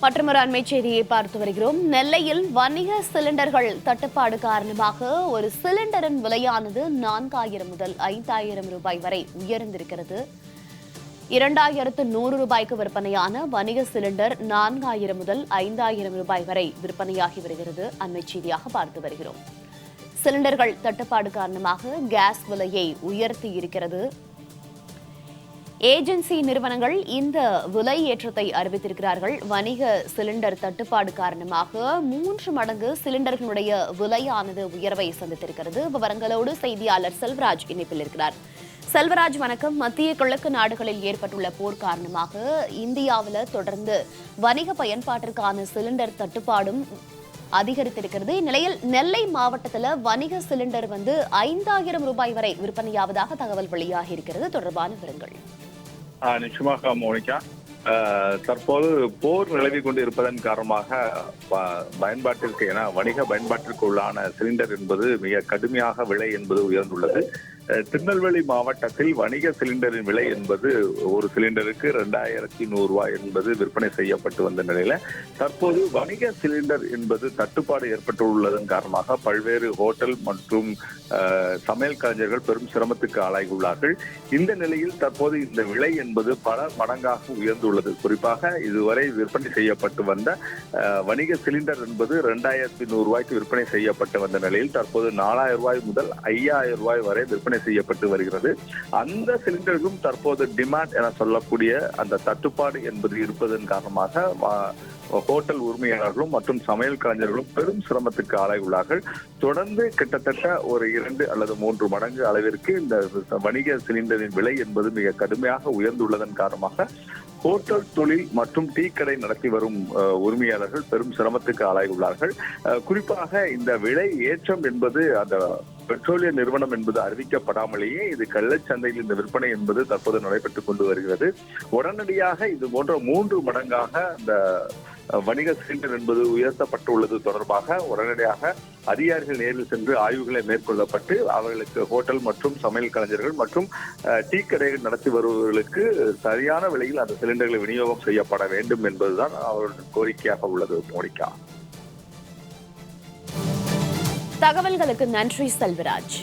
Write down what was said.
மற்றொரு அண்மை செய்தியை பார்த்து வருகிறோம். நெல்லையில் வணிக சிலிண்டர்கள் தட்டுப்பாடு காரணமாக ஒரு சிலிண்டரின் விலையானது 4000 முதல் 5000 ரூபாய் வரை உயர்ந்திருக்கிறது. 2100 ரூபாய்க்கு விற்பனையான வணிக சிலிண்டர் 4000 முதல் 5000 ரூபாய் வரை விற்பனையாகி வருகிறது. அண்மை செய்தியாக பார்த்து வருகிறோம். சிலிண்டர்கள் தட்டுப்பாடு காரணமாக கேஸ் விலையை உயர்த்தி இருக்கிறது. ஏஜென்சி நிறுவனங்கள் இந்த விலை ஏற்றத்தை அறிவித்திருக்கிறார்கள். வணிக சிலிண்டர் தட்டுப்பாடு காரணமாக 3 மடங்கு சிலிண்டர்களுடைய விலையானது உயர்வை சந்தித்திருக்கிறது. விவரங்களோடு செய்தியாளர் செல்வராஜ் இணைப்பில் இருக்கிறார். செல்வராஜ், வணக்கம். மத்திய கிழக்கு நாடுகளில் ஏற்பட்டுள்ள போர் காரணமாக இந்தியாவில் தொடர்ந்து வணிக பயன்பாட்டிற்கான சிலிண்டர் தட்டுப்பாடும் அதிகரித்திருக்கிறது. இந்நிலையில் நெல்லை மாவட்டத்தில் வணிக சிலிண்டர் 5000 ரூபாய் வரை விற்பனையாவதாக தகவல் வெளியாகி இருக்கிறது. தொடர்பான விவரங்கள். நிச்சயமாக மோனிகா, தற்போது போர் நிலவி கொண்டு இருப்பதன் காரணமாக பயன்பாட்டிற்கு என வணிக பயன்பாட்டிற்கு உள்ளான சிலிண்டர் என்பது மிக கடுமையாக விலை என்பது உயர்ந்துள்ளது. திருநெல்வேலி மாவட்டத்தில் வணிக சிலிண்டரின் விலை என்பது ஒரு சிலிண்டருக்கு 2100 ரூபாய் என்பது விற்பனை செய்யப்பட்டு வந்த நிலையில தற்போது வணிக சிலிண்டர் என்பது தட்டுப்பாடு ஏற்பட்டுள்ளதன் காரணமாக பல்வேறு ஹோட்டல் மற்றும் சமையல் கலைஞர்கள் பெரும் சிரமத்துக்கு ஆளாகியுள்ளார்கள். இந்த நிலையில் தற்போது இந்த விலை என்பது பல மடங்காக உயர்ந்துள்ளது. குறிப்பாக இதுவரை விற்பனை செய்யப்பட்டு வந்த வணிக சிலிண்டர் என்பது 2100 ரூபாய்க்கு விற்பனை செய்யப்பட்டு வந்த நிலையில் தற்போது 4000 ரூபாய் முதல் 5000 ரூபாய் வரை விற்பனை செய்யப்பட்டு வருகிறது. அந்த சிலிண்டர்களும் தற்போது டிமாண்ட் என சொல்லக்கூடிய அந்த தட்டுப்பாடு என்பது இருப்பதன் காரணமாக ஹோட்டல் உரிமையாளர்களும் மற்றும் சமையல் கலைஞர்களும் பெரும் சிரமத்துக்கு ஆளாகியுள்ளார்கள். தொடர்ந்து கிட்டத்தட்ட ஒரு 2 அல்லது 3 மடங்கு அளவிற்கு இந்த வணிக சிலிண்டரின் விலை என்பது மிக கடுமையாக உயர்ந்துள்ளதன் காரணமாக ஹோட்டல் தொழில் மற்றும் டீ கடை நடத்தி வரும் உரிமையாளர்கள் பெரும் சிரமத்துக்கு ஆளாகியுள்ளார்கள். குறிப்பாக இந்த விலை ஏற்றம் என்பது அந்த பெட்ரோலிய நிறுவனம் என்பது அறிவிக்கப்படாமலேயே இது கள்ளச்சந்தையில் இந்த விற்பனை என்பது தற்போது நடைபெற்றுக் கொண்டு வருகிறது. உடனடியாக இது போன்ற 3 மடங்காக இந்த வணிக சிலிண்டர் என்பது உயர்த்தப்பட்டுள்ளது தொடர்பாக உடனடியாக அதிகாரிகள் நேரில் சென்று ஆய்வுகளை மேற்கொள்ளப்பட்டு அவர்களுக்கு ஹோட்டல் மற்றும் சமையல் கலைஞர்கள் மற்றும் டீ கடைகள் நடத்தி வருபவர்களுக்கு சரியான விலையில் அந்த சிலிண்டர்களை விநியோகம் செய்யப்பட வேண்டும் என்பதுதான் அவர்களுடைய கோரிக்கையாக உள்ளது. மோனிகா, தகவல்களுக்கு நன்றி செல்வராஜ்.